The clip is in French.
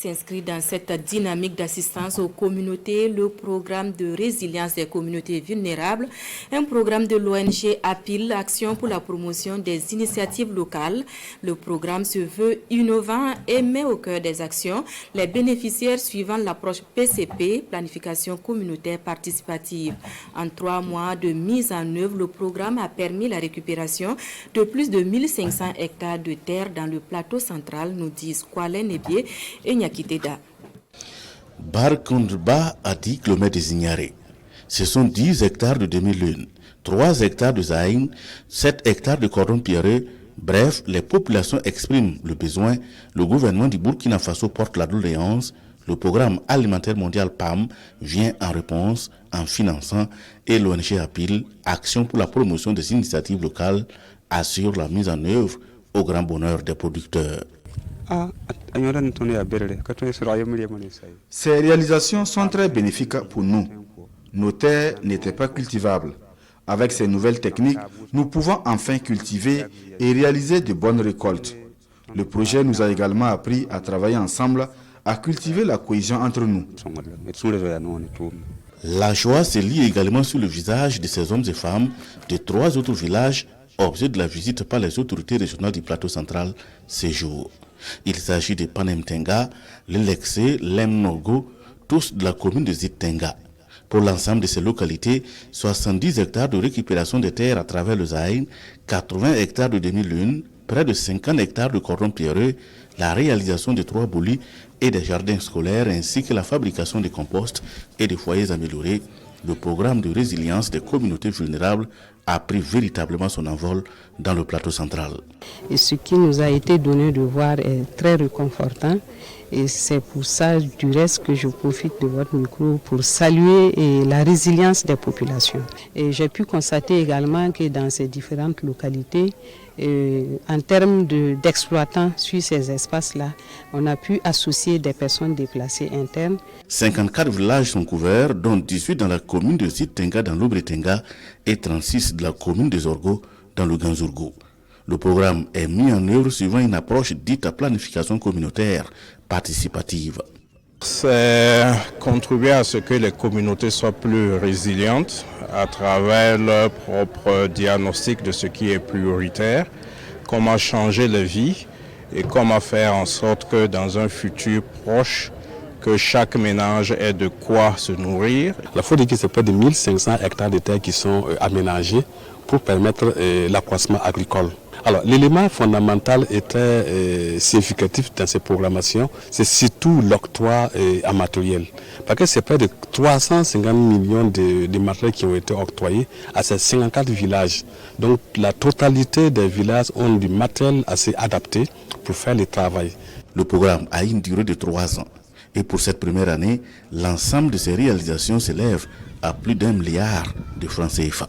s'inscrit dans cette dynamique d'assistance aux communautés, le programme de résilience des communautés vulnérables, un programme de l'ONG APIL, Action pour la promotion des initiatives locales. Le programme se veut innovant et met au cœur des actions les bénéficiaires suivant l'approche PCP, planification communautaire participative. En 3 mois de mise en œuvre, le programme a permis la récupération de plus de 1500 hectares de terre dans le plateau central, nous disent Kwale Nebié et Nyakiteda. Bar contre bas à 10 km des Ignarés. Ce sont 10 hectares de demi-lune, 3 hectares de Zaïn, 7 hectares de cordon pierreux. Bref, les populations expriment le besoin. Le gouvernement du Burkina Faso porte la doléance. Le programme alimentaire mondial PAM vient en réponse en finançant et l'ONG APIL, Action pour la promotion des initiatives locales, assure la mise en œuvre au grand bonheur des producteurs. Ces réalisations sont très bénéfiques pour nous. Nos terres n'étaient pas cultivables. Avec ces nouvelles techniques, nous pouvons enfin cultiver et réaliser de bonnes récoltes. Le projet nous a également appris à travailler ensemble, à cultiver la cohésion entre nous. La joie se lit également sur le visage de ces hommes et femmes de 3 autres villages, objet de la visite par les autorités régionales du plateau central ces jours. Il s'agit de Panemtenga, Lelexé, Lemnogo, tous de la commune de Zitenga. Pour l'ensemble de ces localités, 70 hectares de récupération des terres à travers le Zaïn, 80 hectares de demi-lune, près de 50 hectares de cordon pierreux, la réalisation de 3 boulis et des jardins scolaires ainsi que la fabrication de compost et de foyers améliorés. Le programme de résilience des communautés vulnérables a pris véritablement son envol dans le plateau central. Et ce qui nous a été donné de voir est très réconfortant. Et c'est pour ça, du reste, que je profite de votre micro pour saluer la résilience des populations. Et j'ai pu constater également que dans ces différentes localités, en termes d'exploitants sur ces espaces-là, on a pu associer des personnes déplacées internes. 54 villages sont couverts, dont 18 dans la commune de Zitenga dans l'Obretenga et 36 de la commune de Zorgo dans le Ganzourgo. Le programme est mis en œuvre suivant une approche dite à planification communautaire participative. C'est contribuer à ce que les communautés soient plus résilientes à travers leur propre diagnostic de ce qui est prioritaire, comment changer les vies et comment faire en sorte que dans un futur proche, que chaque ménage ait de quoi se nourrir. Il faut dire que c'est près de 1500 hectares de terre qui sont aménagés pour permettre l'accroissement agricole. Alors, l'élément fondamental et très significatif dans ces programmations, c'est surtout l'octroi en matériel. Parce que c'est près de 350 millions de matériels qui ont été octroyés à ces 54 villages. Donc, la totalité des villages ont du matériel assez adapté pour faire le travail. Le programme a une durée de 3 ans. Et pour cette première année, l'ensemble de ces réalisations s'élève à plus d'1 milliard de francs CFA.